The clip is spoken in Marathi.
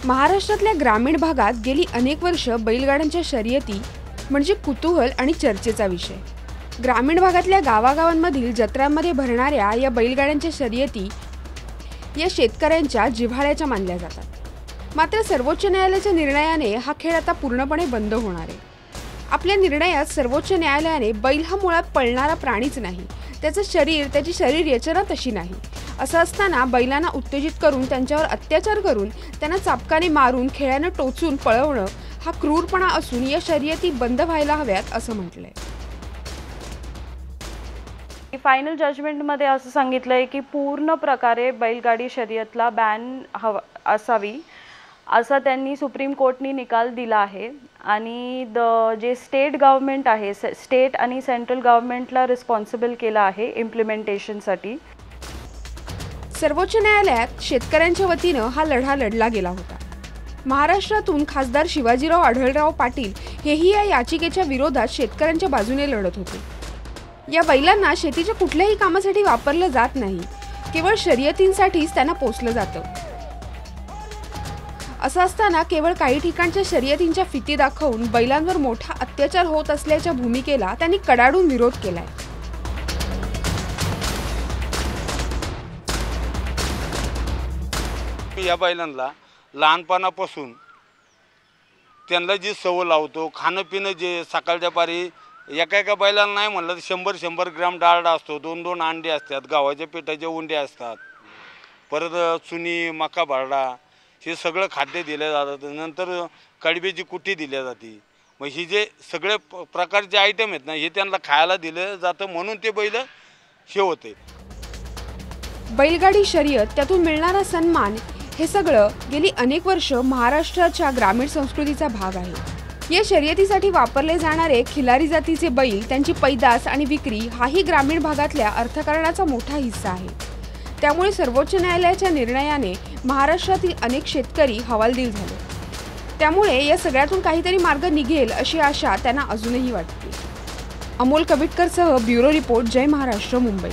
महाराष्ट्रातल्या ग्रामीण भागात गेली अनेक वर्ष बैलगाड्यांच्या शर्यती म्हणजे कुतूहल आणि चर्चेचा विषय। ग्रामीण भागातल्या गावागावांमधील जत्रांमध्ये भरणाऱ्या या बैलगाड्यांच्या शर्यती या शेतकऱ्यांच्या जिव्हाळ्याच्या मानल्या जातात। मात्र सर्वोच्च न्यायालयाच्या निर्णयाने हा खेळ आता पूर्णपणे बंद होणार आहे। आपल्या निर्णयात सर्वोच्च न्यायालयाने बैल हा मुळात पळणारा प्राणीच नाही, त्याचं शरीर, त्याची शरीर रचना तशी नाही असं असताना बैलांना उत्तेजित करून त्यांच्यावर अत्याचार करून त्यांना चापकाने मारून खेळानं टोचून पळवणं हा क्रूरपणा असून या शर्यती बंद व्हायला हव्यात असं म्हटलंय। फायनल जजमेंटमध्ये असं सांगितलंय की पूर्ण प्रकारे बैलगाडी शर्यतला बॅन असावी असा त्यांनी सुप्रीम कोर्टनी निकाल दिला आहे आणि जे स्टेट गव्हर्नमेंट आहे, स्टेट आणि सेंट्रल गव्हर्नमेंटला रिस्पॉन्सिबल केला आहे इम्प्लिमेंटेशनसाठी। सर्वोच्च न्यायालयात शेतकऱ्यांच्या वतीनं हा लढा लढला गेला होता। महाराष्ट्रातून खासदार शिवाजीराव आढळराव पाटील हेही या याचिकेच्या विरोधात शेतकऱ्यांच्या बाजूने लढत होते। या बैलांना शेतीच्या कुठल्याही कामासाठी वापरलं जात नाही, केवळ शर्यतींसाठीच त्यांना पोसलं जातं। असं असताना केवळ काही ठिकाणच्या शर्यतींच्या फिती दाखवून बैलांवर मोठा अत्याचार होत असल्याच्या भूमिकेला त्यांनी कडाडून विरोध केलाय। या बैलांना लहानपणापासून त्यांना जी सवय लावतो, खाणं पिणं जे सकाळच्या पारी एका बैलाला नाही म्हणलं तर 100-100 ग्रॅम डाळ असतो, 2-2 अंडे असतात, गव्हाच्या पिठाचे उंडे असतात, परत चुनी, मका भरडा हे सगळं खाद्य दिलं जातं। नंतर कडब्याची कुट्टी दिली जाते। मग ही जे सगळे प्रकारचे आयटम आहेत ना, हे त्यांना खायला दिलं जातं म्हणून ते बैल हे होते। बैलगाडी शर्यत, त्यातून मिळणारा सन्मान हे सगळं गेली अनेक वर्ष महाराष्ट्राच्या ग्रामीण संस्कृतीचा भाग आहे। या शर्यतीसाठी वापरले जाणारे खिलारी जातीचे बैल, त्यांची पैदास आणि विक्री हाही ग्रामीण भागातल्या अर्थकारणाचा मोठा हिस्सा आहे। त्यामुळे सर्वोच्च न्यायालयाच्या निर्णयाने महाराष्ट्रातील अनेक शेतकरी हवालदिल झाले। त्यामुळे या सगळ्यातून काहीतरी मार्ग निघेल अशी आशा त्यांना अजूनही वाटते। अमोल कबिटकरसह ब्युरो रिपोर्ट, जय महाराष्ट्र, मुंबई।